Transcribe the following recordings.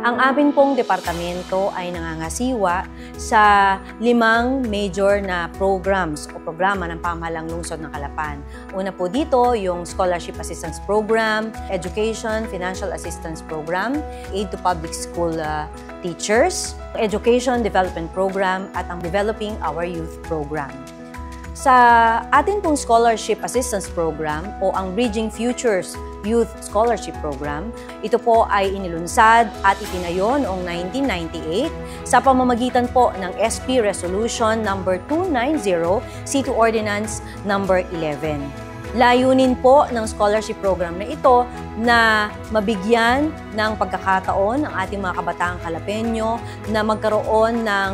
Ang amin pong departamento ay nangangasiwa sa 5 major na programs o programa ng pamahalang lungsod ng Calapan. Una po dito, yung Scholarship Assistance Program, Education Financial Assistance Program, Aid to Public School Teachers, Education Development Program, at ang Developing Our Youth Program. Sa atin pong Scholarship Assistance Program o ang Bridging Futures Youth Scholarship Program, ito po ay inilunsad at itinayo noong 1998 sa pamamagitan po ng SP Resolution number 290, C2 Ordinance number 11. Layunin po ng scholarship program na ito na mabigyan ng pagkakataon ang ating mga kabataang Calapeño na magkaroon ng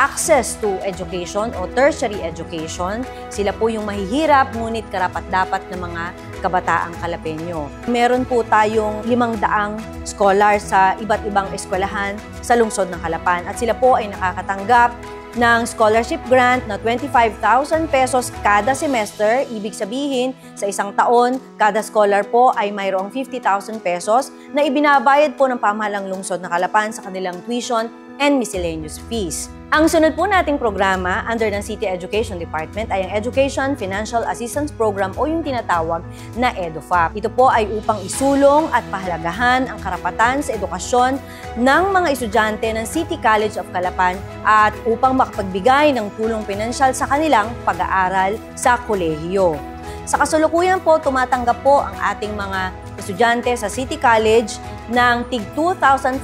access to education o tertiary education. Sila po yung mahihirap ngunit karapat-dapat ng mga kabataang Calapeño. Meron po tayong 500 scholar sa iba't ibang eskwelahan sa lungsod ng Calapan at sila po ay nakakatanggap ng scholarship grant na 25,000 pesos kada semester. Ibig sabihin, sa isang taon, kada scholar po ay mayroong 50,000 pesos na ibinabayad po ng pamahalang lungsod ng Calapan sa kanilang tuition and miscellaneous fees. Ang sunod po nating programa under ng City Education Department ay ang Education Financial Assistance Program o yung tinatawag na EDUFAP. Ito po ay upang isulong at pahalagahan ang karapatan sa edukasyon ng mga estudyante ng City College of Calapan at upang makapagbigay ng tulong pinansyal sa kanilang pag-aaral sa kolehiyo. Sa kasalukuyan po, tumatanggap po ang ating mga estudyante sa City College ng tig 2,500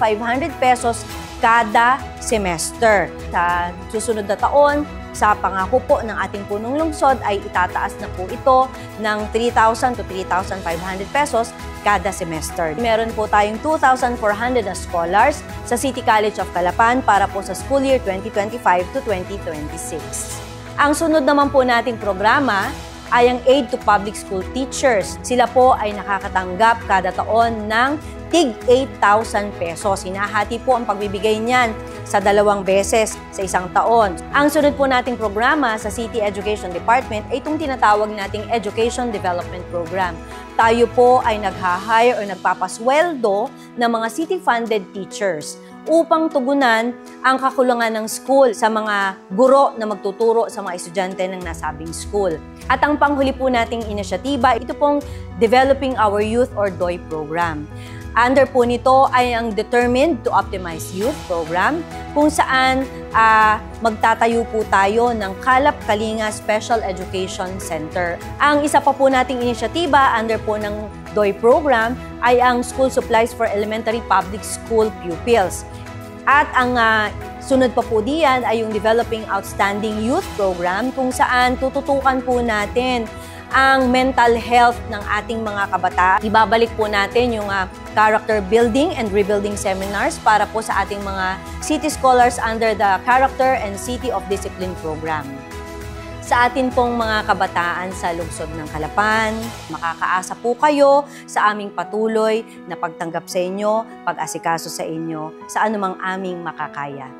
pesos kada semester. Sa susunod na taon, sa pangako po ng ating punong lungsod ay itataas na po ito ng 3,000 to 3,500 pesos kada semester. Meron po tayong 2,400 na scholars sa City College of Calapan para po sa school year 2025 to 2026. Ang sunod naman po nating programa ay ang Aid to Public School Teachers. Sila po ay nakakatanggap kada taon ng tig 8,000 pesos. Hinahati po ang pagbibigay niyan sa 2 beses sa isang taon. Ang sunod po nating programa sa City Education Department ay itong tinatawag nating Education Development Program. Tayo po ay nag-hire o nagpapasweldo ng mga city-funded teachers upang tugunan ang kakulangan ng school sa mga guro na magtuturo sa mga estudyante ng nasabing school. At ang panghuli po nating inisyatiba, ito pong Developing Our Youth or DOY program. Under po nito ay ang Determined to Optimize Youth program kung saan magtatayo po tayo ng Kalap Kalinga Special Education Center. Ang isa pa po nating inisyatiba under po ng DOY program ay ang School Supplies for Elementary Public School Pupils. At ang sunod pa po diyan ay yung Developing Outstanding Youth program kung saan tututukan po natin ang mental health ng ating mga kabataan. Ibabalik po natin yung character building and rebuilding seminars para po sa ating mga city scholars under the Character and City of Discipline program. Sa atin pong mga kabataan sa lungsod ng Calapan, makakaasa po kayo sa aming patuloy na pagtanggap sa inyo, pag-asikaso sa inyo, sa anumang aming makakaya.